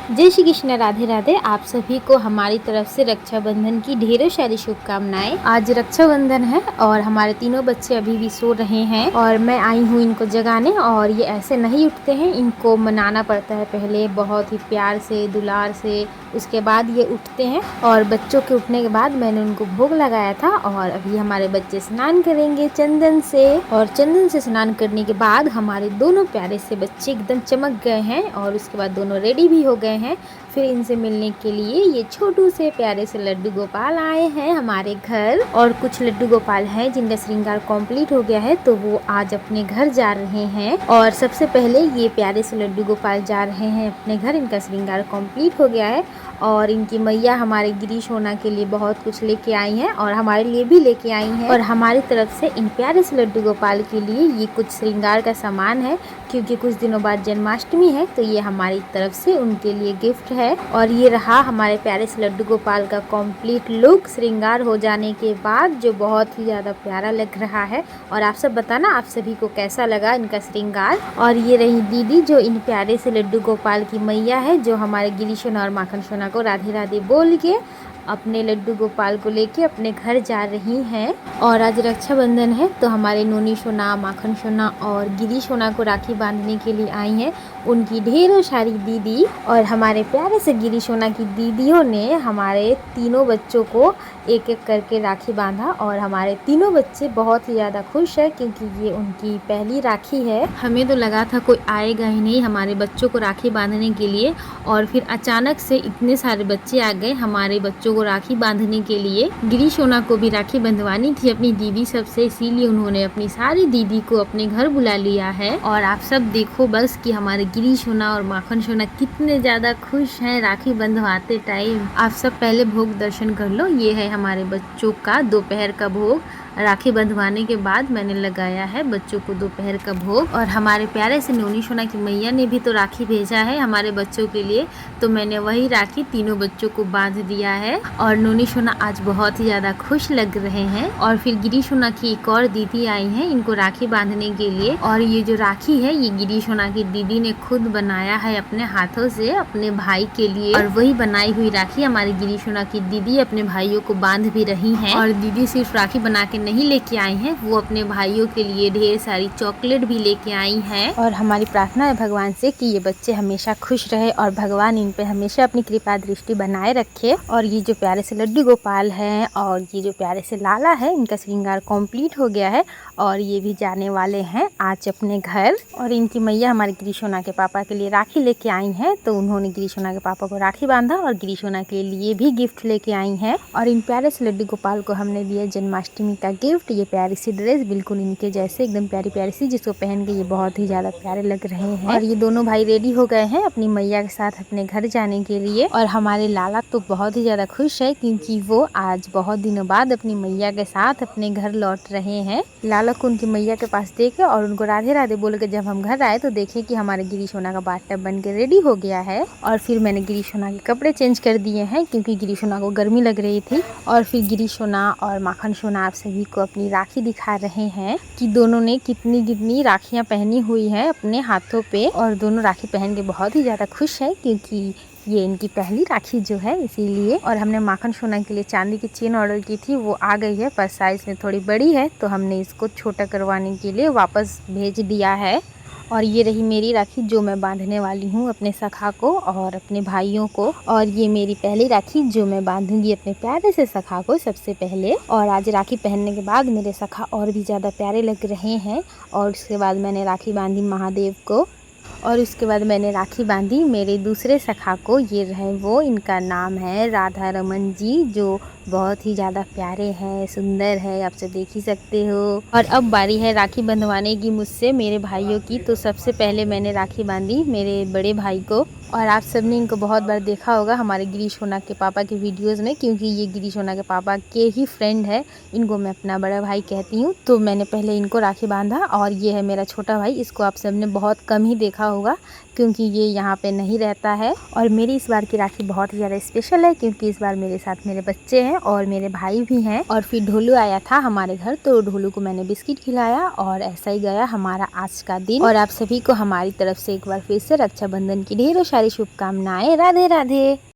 जय श्री कृष्ण, राधे राधे। आप सभी को हमारी तरफ से रक्षाबंधन की ढेरों सारी शुभकामनाएं। आज रक्षाबंधन है और हमारे तीनों बच्चे अभी भी सो रहे हैं और मैं आई हूँ इनको जगाने। और ये ऐसे नहीं उठते हैं, इनको मनाना पड़ता है पहले बहुत ही प्यार से, दुलार से, उसके बाद ये उठते हैं। और बच्चों के उठने के बाद मैंने उनको भोग लगाया था और अभी हमारे बच्चे स्नान करेंगे चंदन से। और चंदन से स्नान करने के बाद हमारे दोनों प्यारे से बच्चे एकदम चमक गए हैं और उसके बाद दोनों रेडी भी हो गए हैं। फिर इनसे मिलने के लिए ये छोटू से प्यारे से लड्डू गोपाल आए हैं हमारे घर। और कुछ लड्डू गोपाल हैं जिनका श्रृंगार कंप्लीट हो गया है, तो वो आज अपने घर जा रहे हैं। और सबसे पहले ये प्यारे से लड्डू गोपाल जा रहे हैं अपने घर, इनका श्रृंगार कंप्लीट हो गया है। और इनकी मैया हमारे गिरीश होना के लिए बहुत कुछ लेके आई हैं और हमारे लिए भी लेके आई हैं। और हमारी तरफ से इन प्यारे से लड्डू गोपाल के लिए ये कुछ श्रृंगार का सामान है, क्योंकि कुछ दिनों बाद जन्माष्टमी है, तो ये हमारी तरफ से उनके लिए गिफ्ट है। और ये रहा हमारे प्यारे से लड्डू गोपाल का कंप्लीट लुक श्रृंगार हो जाने के बाद, जो बहुत ही ज़्यादा प्यारा लग रहा है। और आप सब बताना आप सभी को कैसा लगा इनका श्रृंगार। और ये रही दीदी जो इन प्यारे से लड्डू गोपाल की मैया है, जो हमारे गिरीश सोना और माखन सोना को राधे राधे बोल के अपने लड्डू गोपाल को लेके अपने घर जा रही हैं। और आज रक्षाबंधन है, तो हमारे नोनी सोना, माखन सोना और गिरीश सोना को राखी बांधने के लिए आई हैं उनकी ढेरों सारी दीदी। और हमारे प्यारे से गिरीश सोना की दीदियों ने हमारे तीनों बच्चों को एक एक करके राखी बांधा और हमारे तीनों बच्चे बहुत ही ज़्यादा खुश है, क्योंकि ये उनकी पहली राखी है। हमें तो लगा था कोई आएगा ही नहीं हमारे बच्चों को राखी बांधने के लिए, और फिर अचानक से इतने सारे बच्चे आ गए हमारे बच्चों को राखी बांधने के लिए। गिरीश सोना को भी राखी बंधवानी थी अपनी दीदी सबसे, इसीलिए उन्होंने अपनी सारी दीदी को अपने घर बुला लिया है। और आप सब देखो बस कि हमारे गिरीश सोना और माखन सोना कितने ज़्यादा खुश हैं राखी बंधवाते टाइम। आप सब पहले भोग दर्शन कर लो। ये है हमारे बच्चों का दोपहर का भोग। राखी बंधवाने के बाद मैंने लगाया है बच्चों को दोपहर का भोग। और हमारे प्यारे से नोनी सोना की मैया ने भी तो राखी भेजा है हमारे बच्चों के लिए, तो मैंने वही राखी तीनों बच्चों को बांध दिया है। और नोनी सोना आज बहुत ही ज़्यादा खुश लग रहे हैं। और फिर गिरीश सोना की एक और दीदी आई हैं इनको राखी बांधने के लिए। और ये जो राखी है ये गिरीश सोना की दीदी ने खुद बनाया है अपने हाथों से अपने भाई के लिए। और वही बनाई हुई राखी हमारी गिरीश सोना की दीदी अपने भाइयों को बांध भी रही हैं। और दीदी सिर्फ राखी बना के नहीं लेके आई हैं, वो अपने भाइयों के लिए ढेर सारी चॉकलेट भी लेके आई हैं। और हमारी प्रार्थना है भगवान से कि ये बच्चे हमेशा खुश रहे और भगवान इन पे हमेशा अपनी कृपा दृष्टि बनाए रखे। और ये जो प्यारे से लड्डू गोपाल हैं और ये जो प्यारे से लाला है, इनका श्रृंगार कंप्लीट हो गया है और ये भी जाने वाले हैं आज अपने घर। और इनकी मैया हमारे गिरीश सोना के पापा के लिए राखी लेके आई हैं, तो उन्होंने गिरीश सोना के पापा को राखी बांधा और गिरीश सोना के लिए भी गिफ्ट लेके आई हैं। और इन प्यारे से लड्डू गोपाल को हमने दिया जन्माष्टमी का गिफ्ट। ये प्यारी सी ड्रेस बिल्कुल इनके जैसे एकदम प्यारी प्यारी सी, जिसको पहन के ये बहुत ही ज्यादा प्यारे लग रहे हैं। और ये दोनों भाई रेडी हो गए हैं अपनी मैया के साथ अपने घर जाने के लिए। और हमारे लाला तो बहुत ही ज्यादा खुश है, क्योंकि वो आज बहुत दिनों बाद अपनी मैया के साथ अपने घर लौट रहे हैं। लाला को उनकी मैया के पास देखे और उनको राधे राधे बोल के जब हम घर आए तो देखे कि हमारे गिरीश सोना का बाथटब बन के रेडी हो गया है। और फिर मैंने गिरीश सोना के कपड़े चेंज कर दिए हैं, क्योंकि गिरीश सोना को गर्मी लग रही थी। और फिर गिरीश सोना और माखन सोना आप सभी को अपनी राखी दिखा रहे हैं कि दोनों ने कितनी कितनी राखियां पहनी हुई हैं अपने हाथों पे। और दोनों राखी पहन के बहुत ही ज़्यादा खुश है, क्योंकि ये इनकी पहली राखी जो है इसीलिए। और हमने माखन सोना के लिए चांदी की चेन ऑर्डर की थी, वो आ गई है, पर साइज़ में थोड़ी बड़ी है, तो हमने इसको छोटा करवाने के लिए वापस भेज दिया है। और ये रही मेरी राखी जो मैं बांधने वाली हूँ अपने सखा को और अपने भाइयों को। और ये मेरी पहली राखी जो मैं बांधूंगी अपने प्यारे से सखा को सबसे पहले। और आज राखी पहनने के बाद मेरे सखा और भी ज़्यादा प्यारे लग रहे हैं। और उसके बाद मैंने राखी बांधी महादेव को। और उसके बाद मैंने राखी बांधी मेरे दूसरे सखा को। ये रहे वो, इनका नाम है राधा रमन जी, जो बहुत ही ज़्यादा प्यारे हैं, सुंदर है, आप सब देख ही सकते हो। और अब बारी है राखी बंधवाने की मुझसे मेरे भाइयों की। तो सबसे पहले मैंने राखी बांधी मेरे बड़े भाई को। और आप सब ने इनको बहुत बार देखा होगा हमारे गिरीश सोना के पापा के वीडियोस में, क्योंकि ये गिरीश सोना के पापा के ही फ्रेंड है। इनको मैं अपना बड़ा भाई कहती हूँ। तो मैंने पहले इनको राखी बांधा। और ये है मेरा छोटा भाई, इसको आप सब ने बहुत कम ही देखा होगा, क्योंकि ये यहाँ पे नहीं रहता है। और मेरी इस बार की राखी बहुत ही ज़्यादा स्पेशल है, क्योंकि इस बार मेरे साथ मेरे बच्चे हैं और मेरे भाई भी हैं। और फिर ढोलू आया था हमारे घर, तो ढोलू को मैंने बिस्किट खिलाया और ऐसा ही गया हमारा आज का दिन। और आप सभी को हमारी तरफ से एक बार फिर से रक्षाबंधन की ढेरों सारी सारी शुभकामनाएं। राधे राधे।